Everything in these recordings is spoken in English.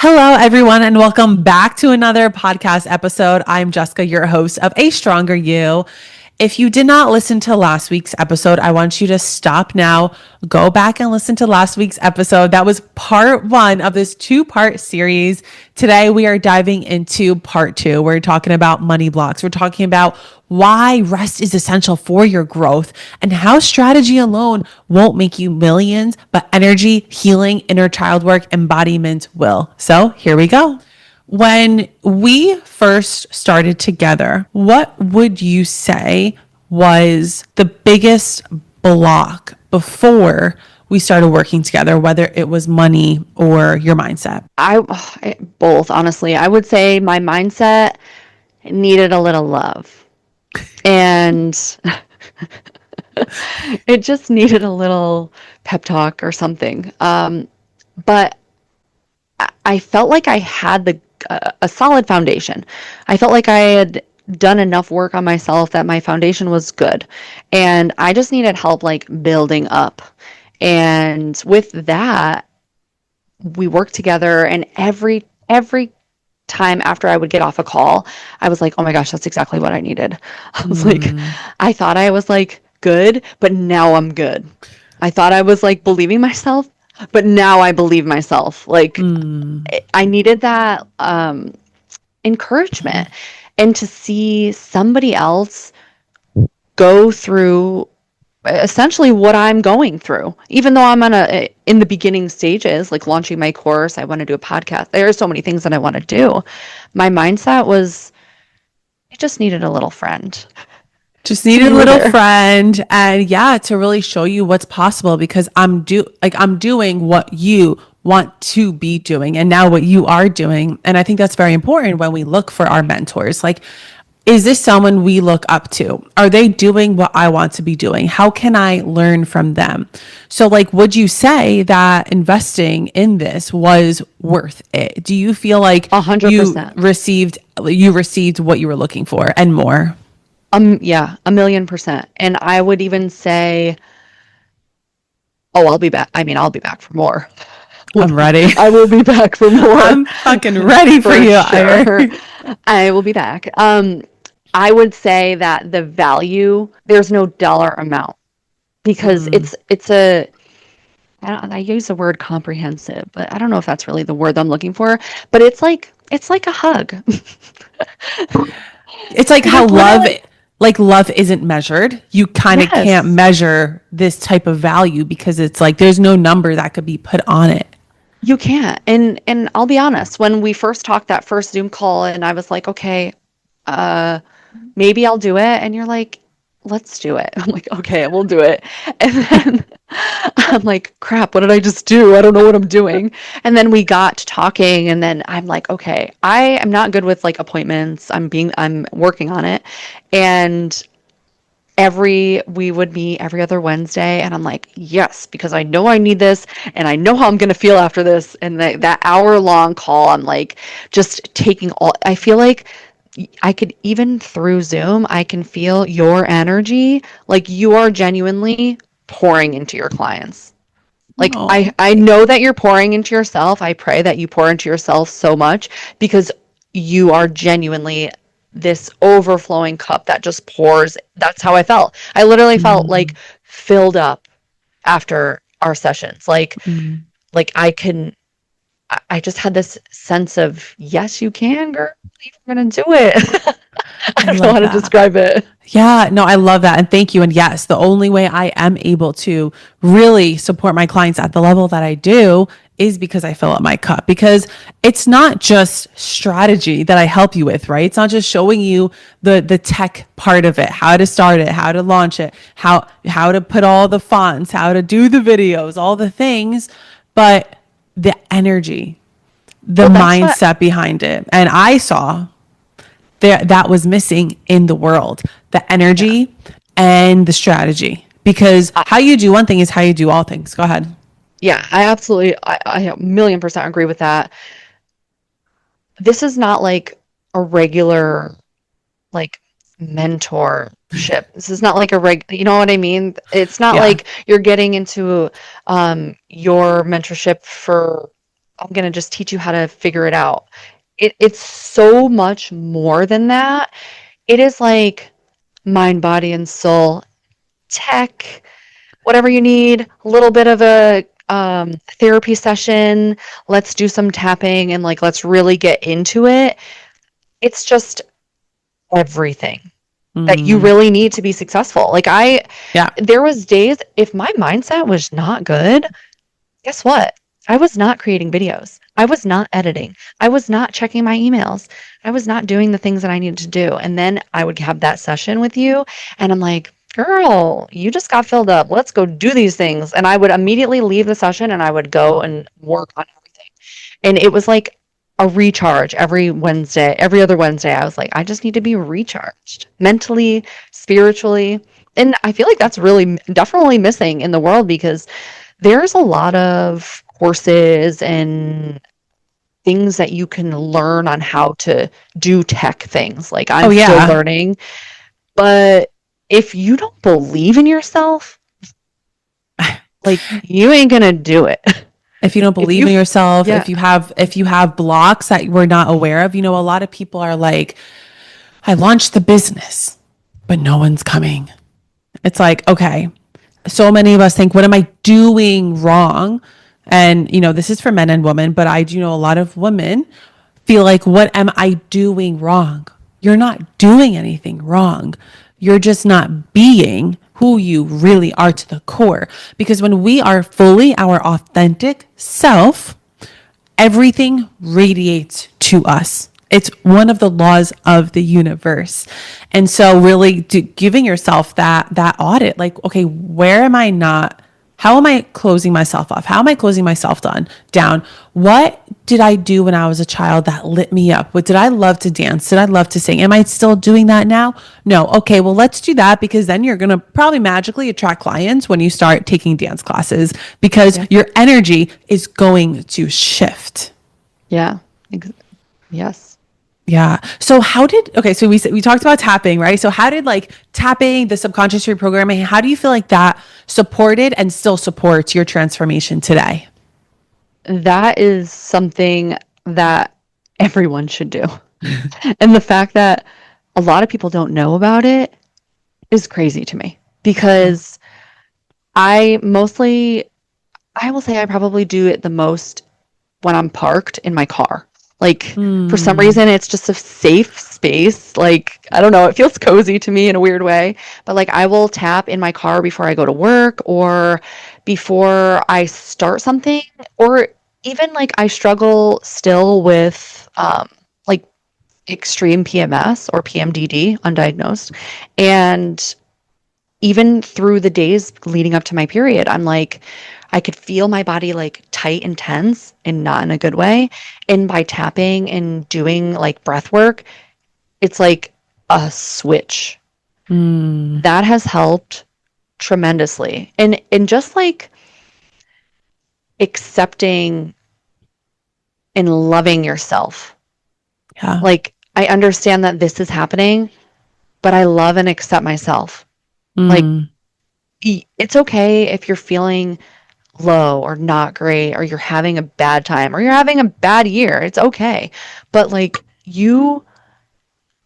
Hello, everyone, and welcome back to another podcast episode. I'm Jessica, your host of A Stronger You. If you did not listen to last week's episode, I want you to stop now, go back and listen to last week's episode. That was part one of this two-part series. Today, we are diving into part two. We're talking about money blocks. We're talking about why rest is essential for your growth and how strategy alone won't make you millions, but energy, healing, inner child work, embodiment will. So here we go. When we first started together, what would you say was the biggest block before we started working together, whether it was money or your mindset? Both, honestly. I would say my mindset needed a little love. And it just needed a little pep talk or something. But I felt like I had a solid foundation. I felt like I had done enough work on myself that my foundation was good. And I just needed help like building up. And with that, we worked together, and every time after I would get off a call, I was like, oh my gosh, that's exactly what I needed. I was like, I thought I was like good, but now I'm good. I thought I was like believing myself, but now I believe myself. Like I needed that encouragement, and to see somebody else go through essentially what I'm going through, even though I'm in the beginning stages, like launching my course. I want to do a podcast. There are so many things that I want to do. My mindset was, I just needed a little friend. Just needed a little friend, and yeah, to really show you what's possible, because I'm doing what you want to be doing and now what you are doing. And I think that's very important when we look for our mentors. Like, is this someone we look up to? Are they doing what I want to be doing? How can I learn from them? So like, would you say that investing in this was worth it? Do you feel like 100%. you received what you were looking for and more? Yeah, 1,000,000%. And I would even say, oh, I'll be back. I mean, I'll be back for more. I'm ready. I will be back for more. I'm fucking ready for you. Sure. I will be back. I would say that the value, there's no dollar amount, because I use the word comprehensive, but I don't know if that's really the word I'm looking for, but it's like a hug. It's like how love isn't measured. You kind of can't measure this type of value, because it's like there's no number that could be put on it. You can't. And I'll be honest, when we first talked that first Zoom call, and I was like, okay, maybe I'll do it. And you're like, let's do it. I'm like, okay, we'll do it. And then I'm like, crap, what did I just do? I don't know what I'm doing. And then we got talking, and then I'm like, okay, I am not good with like appointments. I'm working on it. And we would meet every other Wednesday, and I'm like, yes, because I know I need this, and I know how I'm going to feel after this. And that hour long call, I'm like, just taking I feel like I could, even through Zoom, I can feel your energy. Like you are genuinely pouring into your clients. Like I know that you're pouring into yourself. I pray that you pour into yourself so much, because you are genuinely this overflowing cup that just pours. That's how I felt. I literally felt like filled up after our sessions. Like I just had this sense of, yes, you can, girl. You're going to do it. I don't know how to describe it. Yeah, no, I love that. And thank you. And yes, the only way I am able to really support my clients at the level that I do is because I fill up my cup, because it's not just strategy that I help you with, right? It's not just showing you the tech part of it, how to start it, how to launch it, how to put all the fonts, how to do the videos, all the things, but the energy, the mindset behind it. And I saw that was missing in the world, the energy and the strategy, because how you do one thing is how you do all things. Go ahead. Yeah, I absolutely, I 1,000,000% agree with that. This is not like a regular, like, mentorship. This is not like you know what I mean? It's not like you're getting into your mentorship for I'm going to just teach you how to figure it out. It's so much more than that. It is like mind, body, and soul, tech, whatever you need, a little bit of a therapy session. Let's do some tapping and like, let's really get into it. It's just everything that you really need to be successful. Like Yeah. there was days, if my mindset was not good, guess what? I was not creating videos. I was not editing. I was not checking my emails. I was not doing the things that I needed to do. And then I would have that session with you and I'm like, girl, you just got filled up. Let's go do these things. And I would immediately leave the session and I would go and work on everything. And it was like a recharge every Wednesday, every other Wednesday. I was like, I just need to be recharged mentally, spiritually. And I feel like that's really definitely missing in the world because there's a lot of courses and things that you can learn on how to do tech things. Like I'm still learning. But if you don't believe in yourself, like you ain't gonna do it. If you don't believe in yourself, if you have blocks that we're not aware of, a lot of people are like, I launched the business, but no one's coming. It's like, okay, so many of us think, what am I doing wrong? And, this is for men and women, but I do know a lot of women feel like, what am I doing wrong? You're not doing anything wrong. You're just not being who you really are to the core. Because when we are fully our authentic self, everything radiates to us. It's one of the laws of the universe. And so really giving yourself that audit, like, okay, where am I not? How am I closing myself off? How am I closing myself down? What did I do when I was a child that lit me up? What did I love to dance? Did I love to sing? Am I still doing that now? No. Okay, well, let's do that because then you're going to probably magically attract clients when you start taking dance classes because your energy is going to shift. Yeah. Yes. Yeah. So so we talked about tapping, right? So how did like tapping, the subconscious reprogramming, how do you feel like that supported and still supports your transformation today? That is something that everyone should do. And the fact that a lot of people don't know about it is crazy to me because I will say I probably do it the most when I'm parked in my car. Like for some reason, it's just a safe space. Like, I don't know, it feels cozy to me in a weird way, but like I will tap in my car before I go to work or before I start something, or even like I struggle still with like extreme PMS or PMDD, undiagnosed. And even through the days leading up to my period, I'm like, I could feel my body like tight and tense and not in a good way. And by tapping and doing like breath work, it's like a switch. That has helped tremendously. And just like accepting and loving yourself. Yeah. Like I understand that this is happening, but I love and accept myself. Like it's okay if you're feeling low or not great or you're having a bad time or you're having a bad year. It's okay. But like you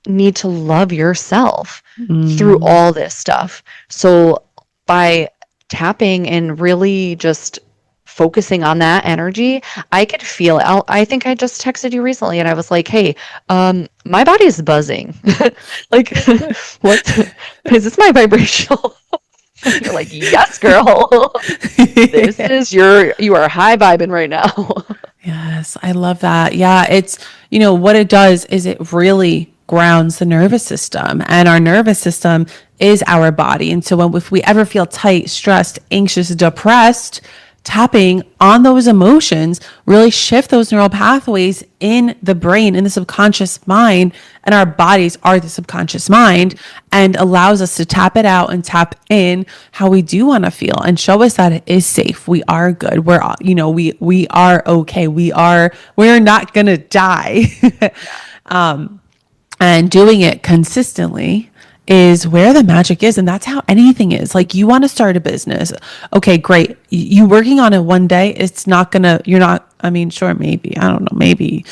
need to love yourself through all this stuff. So by tapping and really just focusing on that energy, I could feel it. I think I just texted you recently and I was like, hey, my body is buzzing. Like, what is this my vibrational? You're like, yes, girl. This is you are high vibing right now. Yes, I love that. Yeah, it's, what it does is it really grounds the nervous system, and our nervous system is our body. And so if we ever feel tight, stressed, anxious, depressed, tapping on those emotions really shift those neural pathways in the brain, in the subconscious mind, and our bodies are the subconscious mind, and allows us to tap it out and tap in how we do want to feel and show us that it is safe. We are good. We're, we are okay. We're not going to die. And doing it consistently is where the magic is. And that's how anything is. Like, you want to start a business. Okay, great. You working on it one day, you're not I mean, sure, maybe. I don't know. Maybe,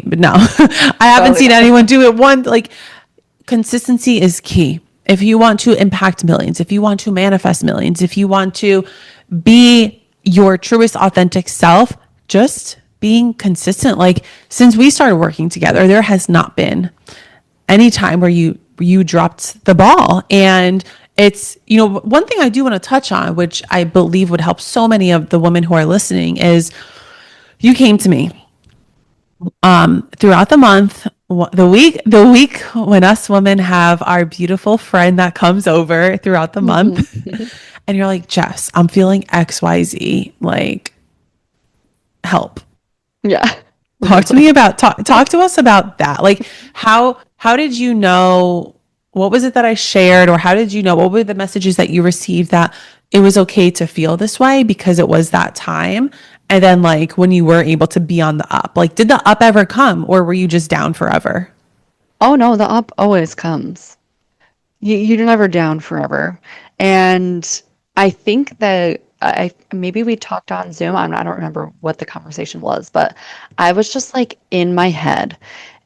but no. I haven't Totally seen not. anyone do it like consistency is key. If you want to impact millions, if you want to manifest millions, if you want to be your truest authentic self, just being consistent. Like since we started working together, there has not been any time where you dropped the ball. And it's, one thing I do want to touch on, which I believe would help so many of the women who are listening, is you came to me throughout the month, the week when us women have our beautiful friend that comes over throughout the month, and you're like, Jess, I'm feeling XYZ, like help. Yeah. Talk to me about talk to us about that. Like how did you know, what was it that I shared, or how did you know, what were the messages that you received that it was okay to feel this way because it was that time? And then like when you were able to be on the up, like did the up ever come, or were you just down forever? Oh no, the up always comes. You're never down forever. And I think that I maybe we talked on Zoom. I don't remember what the conversation was, but I was just like in my head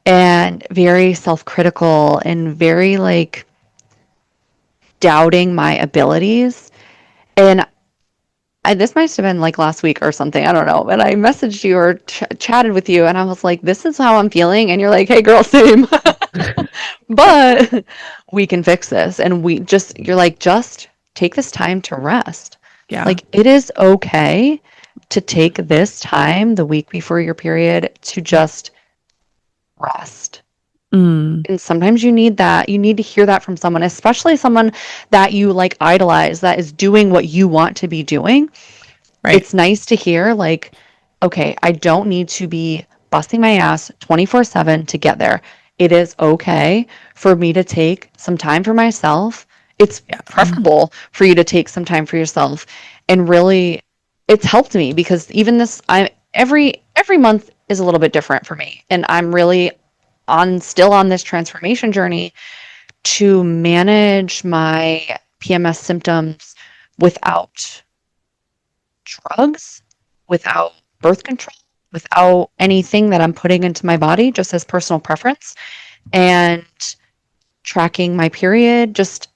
and very self-critical and very like doubting my abilities. And this might have been like last week or something. I don't know. But I messaged you or chatted with you, and I was like, "This is how I'm feeling," and you're like, "Hey, girl, same." But we can fix this, and you're like, just take this time to rest. Yeah. Like it is okay to take this time the week before your period to just rest. Mm, And sometimes you need that. You need to hear that from someone, especially someone that you like idolize, that is doing what you want to be doing. right. It's nice to hear, like, okay, I don't need to be busting my ass 24/7 to get there. It is okay for me to take some time for myself. It's Yeah. preferable for you to take some time for yourself. And really, it's helped me because even this, I every month is a little bit different for me. And I'm really still on this transformation journey to manage my PMS symptoms without drugs, without birth control, without anything that I'm putting into my body, just as personal preference. And tracking my period just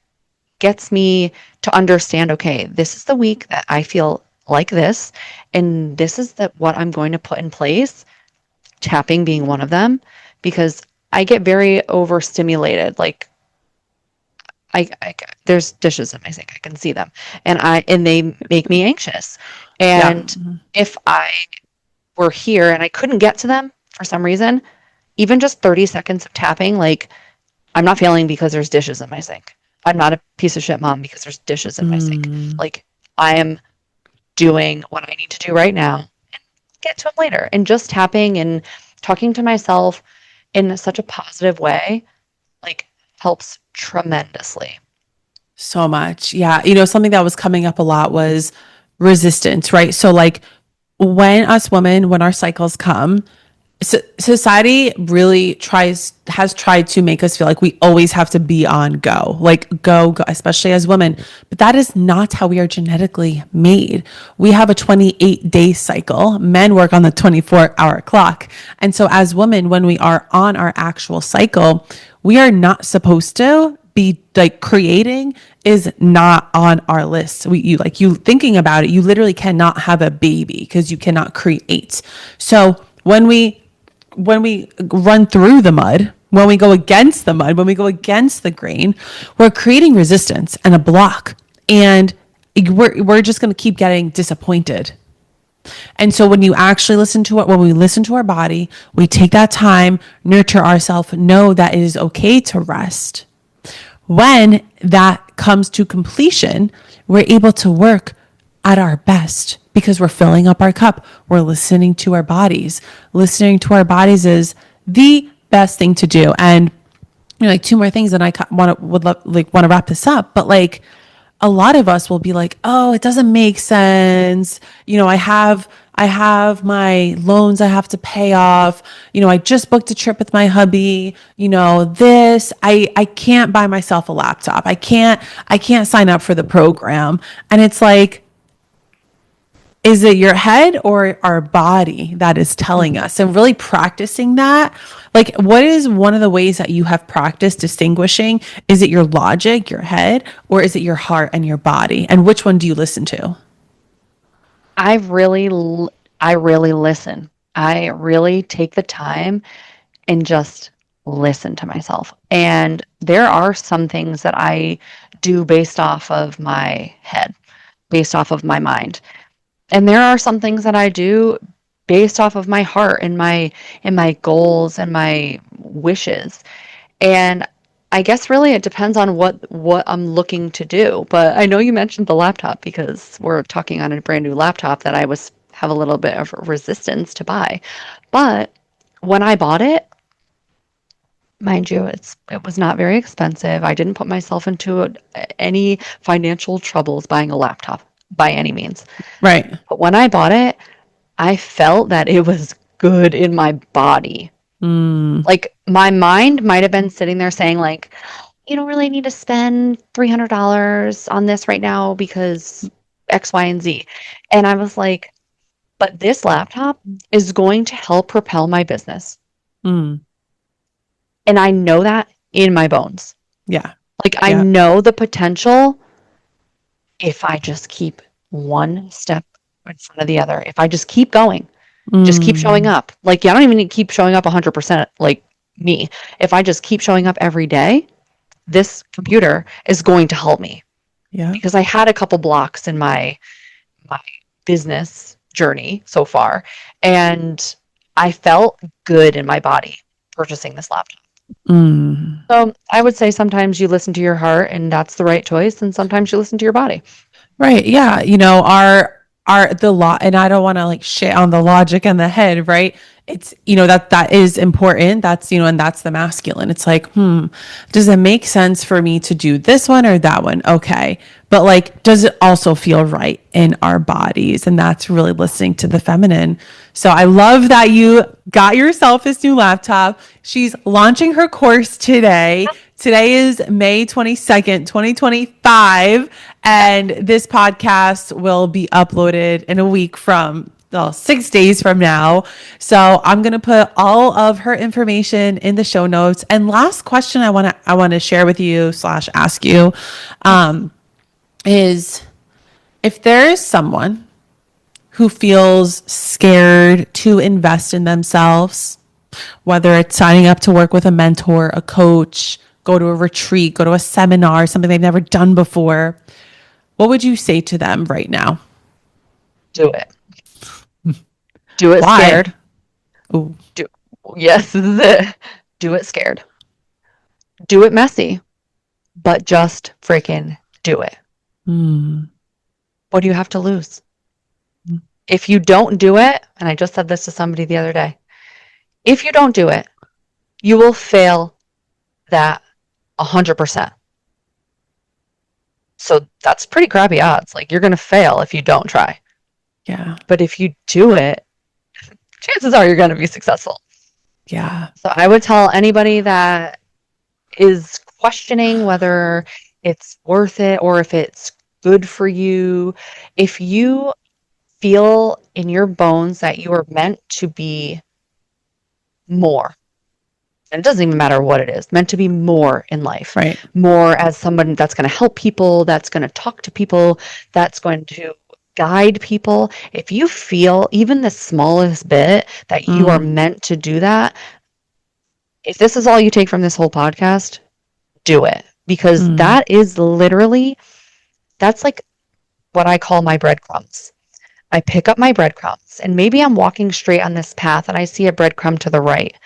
gets me to understand, okay, this is the week that I feel like this, and this is what I'm going to put in place, tapping being one of them, because I get very overstimulated. Like I there's dishes in my sink. I can see them, and they make me anxious. Yeah. And if I were here and I couldn't get to them for some reason, even just 30 seconds of tapping, like I'm not failing because there's dishes in my sink. I'm not a piece of shit mom because there's dishes in my sink. Mm. Like I am doing what I need to do right now and get to them later. And just tapping and talking to myself in such a positive way, like helps tremendously. So much. Yeah. Something that was coming up a lot was resistance, right? So, like, when us women, when our cycles come, society really has tried to make us feel like we always have to be on go, like go, especially as women. But that is not how we are genetically made. We have a 28-day cycle. Men work on the 24-hour clock. And so, as women, when we are on our actual cycle, we are not supposed to be like creating is not on our list. You thinking about it, you literally cannot have a baby because you cannot create. So when we run through the mud, when we go against the mud, when we go against the grain, we're creating resistance and a block. And we're just going to keep getting disappointed. And so when you actually listen to it, when we listen to our body, we take that time, nurture ourselves, know that it is okay to rest. When that comes to completion, we're able to work at our best because we're filling up our cup. We're listening to our bodies. Listening to our bodies is the best thing to do. And like two more things, and I would want to wrap this up. But like a lot of us will be like, oh, it doesn't make sense. I have my loans I have to pay off. I just booked a trip with my hubby. I can't buy myself a laptop. I can't sign up for the program. And it's like, is it your head or our body that is telling us? And really practicing that. Like, what is one of the ways that you have practiced distinguishing? Is it your logic, your head, or is it your heart and your body? And which one do you listen to? I really, I really listen. I really take the time and just listen to myself. And there are some things that I do based off of my head, based off of my mind. And there are some things that I do based off of my heart and my goals and my wishes. And I guess really it depends on what I'm looking to do. But I know you mentioned the laptop because we're talking on a brand new laptop that I was have a little bit of resistance to buy. But when I bought it, mind you, it was not very expensive. I didn't put myself into any financial troubles buying a laptop by any means. Right. But when I bought it, I felt that it was good in my body. Like my mind might have been sitting there saying like, you don't really need to spend $300 on this right now because X, Y, and Z. And I was like, but this laptop is going to help propel my business. Mm. And I know that in my bones. Yeah. Like I Yeah. know the potential if I just keep one step in front of the other. If I just keep going, just keep showing up. Like, yeah, I don't even need to keep showing up 100% like me. If I just keep showing up every day, this computer is going to help me Yeah. because I had a couple blocks in my business journey so far, and I felt good in my body purchasing this laptop. Mm. So I would say sometimes you listen to your heart and that's the right choice, and sometimes you listen to your body. Right. Yeah. Our the law, and I don't want to like shit on the logic and the head, right? It's, that is important. That's, and that's the masculine. It's like, does it make sense for me to do this one or that one? Okay. But like, does it also feel right in our bodies? And that's really listening to the feminine. So I love that you got yourself this new laptop. She's launching her course today. Today is May 22nd, 2025. And this podcast will be uploaded in a week from 6 days from now. So I'm going to put all of her information in the show notes. And last question I want to share with you / ask you, is if there is someone who feels scared to invest in themselves, whether it's signing up to work with a mentor, a coach, go to a retreat, go to a seminar, something they've never done before, what would you say to them right now? Do it. Do it Why? scared. Ooh. Yes, this is it. Do it scared. Do it messy, but just freaking do it. What do you have to lose? If you don't do it, and I just said this to somebody the other day, if you don't do it, you will fail that 100%. So that's pretty crappy odds. Like you're going to fail if you don't try. Yeah. But if you do it, chances are you're going to be successful. Yeah. So I would tell anybody that is questioning whether it's worth it or if it's good for you, if you feel in your bones that you are meant to be more, and it doesn't even matter what it is, meant to be more in life, Right. more as someone that's going to help people, that's going to talk to people, that's going to guide people. If you feel even the smallest bit that you are meant to do that, if this is all you take from this whole podcast, do it. Because that is literally, that's like what I call my breadcrumbs. I pick up my breadcrumbs and maybe I'm walking straight on this path and I see a breadcrumb to the right,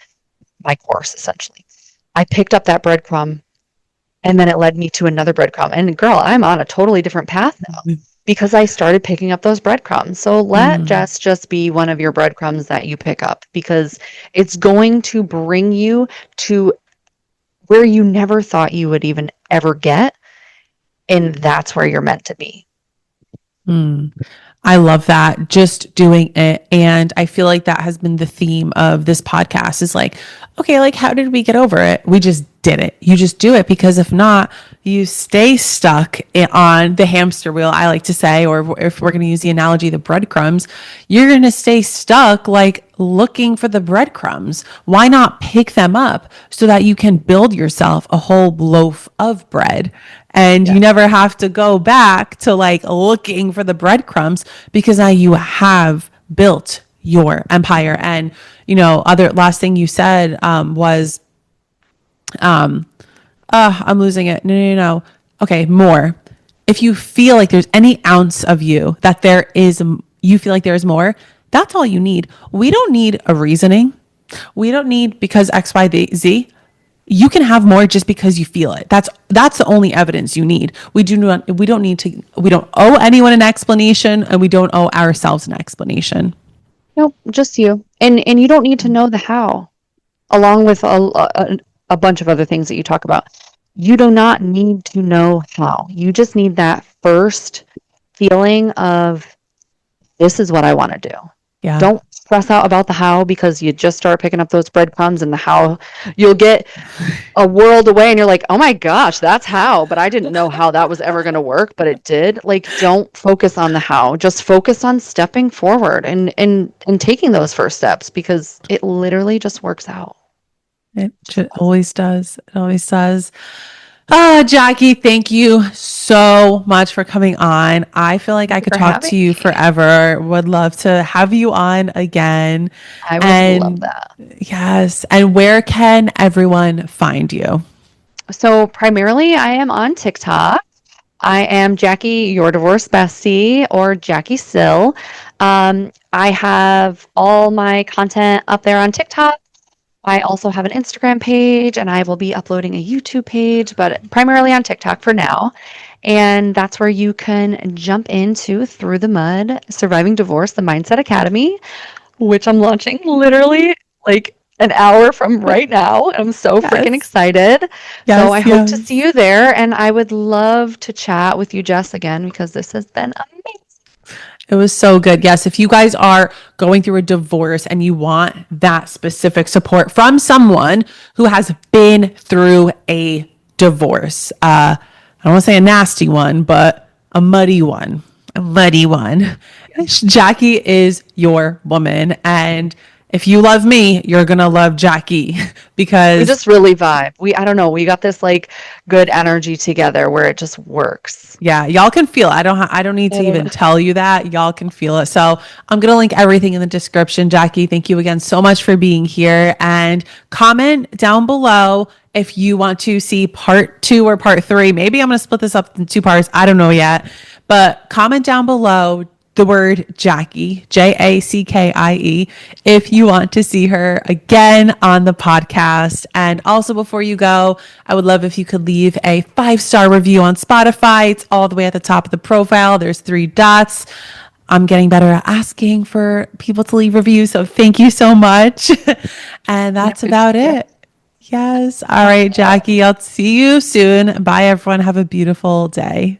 my course essentially. I picked up that breadcrumb and then it led me to another breadcrumb. And girl, I'm on a totally different path now because I started picking up those breadcrumbs. So let Jess just be one of your breadcrumbs that you pick up because it's going to bring you to where you never thought you would even ever get. And that's where you're meant to be. I love that. Just doing it. And I feel like that has been the theme of this podcast is like, okay, like how did we get over it? We just did it. You just do it, because if not, you stay stuck on the hamster wheel, I like to say, or if we're going to use the analogy, the breadcrumbs, you're going to stay stuck like looking for the breadcrumbs. Why not pick them up so that you can build yourself a whole loaf of bread? And you never have to go back to like looking for the breadcrumbs, because now you have built your empire. And, other last thing you said was, I'm losing it. No. Okay, more. If you feel like there's any ounce of you that you feel like there is more, that's all you need. We don't need a reasoning. We don't need because X, Y, Z. You can have more just because you feel it. That's the only evidence you need. We don't owe anyone an explanation, and we don't owe ourselves an explanation. Nope, just you. And you don't need to know the how, along with a bunch of other things that you talk about. You do not need to know how. You just need that first feeling of, this is what I want to do. Yeah. Don't stress out about the how, because you just start picking up those breadcrumbs, and the how, you'll get a world away and you're like, oh my gosh, that's how, but I didn't know how that was ever going to work, but it did. Like, don't focus on the how, just focus on stepping forward and taking those first steps, because it literally just works out. It always does. It always does. Jackie, thank you so much for coming on. I feel like I could talk to you forever. Would love to have you on again. I would love that. Yes. And where can everyone find you? So primarily I am on TikTok. I am Jackie, your divorce bestie, or Jackie Sill. I have all my content up there on TikTok. I also have an Instagram page, and I will be uploading a YouTube page, but primarily on TikTok for now. And that's where you can jump into Through the Mud, Surviving Divorce, the Mindset Academy, which I'm launching literally like an hour from right now. I'm so freaking excited. So I hope to see you there, and I would love to chat with you, Jess, again, because this has been amazing. It was so good. Yes. If you guys are going through a divorce and you want that specific support from someone who has been through a divorce, I don't want to say a nasty one, but a muddy one, Jackie is your woman. And if you love me, you're going to love Jackie, because we just really vibe. I don't know. We got this like good energy together where it just works. Yeah. Y'all can feel it. I don't need to even tell you that. Y'all can feel it. So I'm going to link everything in the description. Jackie, thank you again so much for being here, and comment down below if you want to see part 2 or part 3. Maybe I'm going to split this up in 2 parts. I don't know yet, but comment down below the word Jackie, Jackie, if you want to see her again on the podcast. And also, before you go, I would love if you could leave a 5-star review on Spotify. It's all the way at the top of the profile. There's 3 dots. I'm getting better at asking for people to leave reviews, so thank you so much. And that's about it. Yes. All right, Jackie, I'll see you soon. Bye, everyone. Have a beautiful day.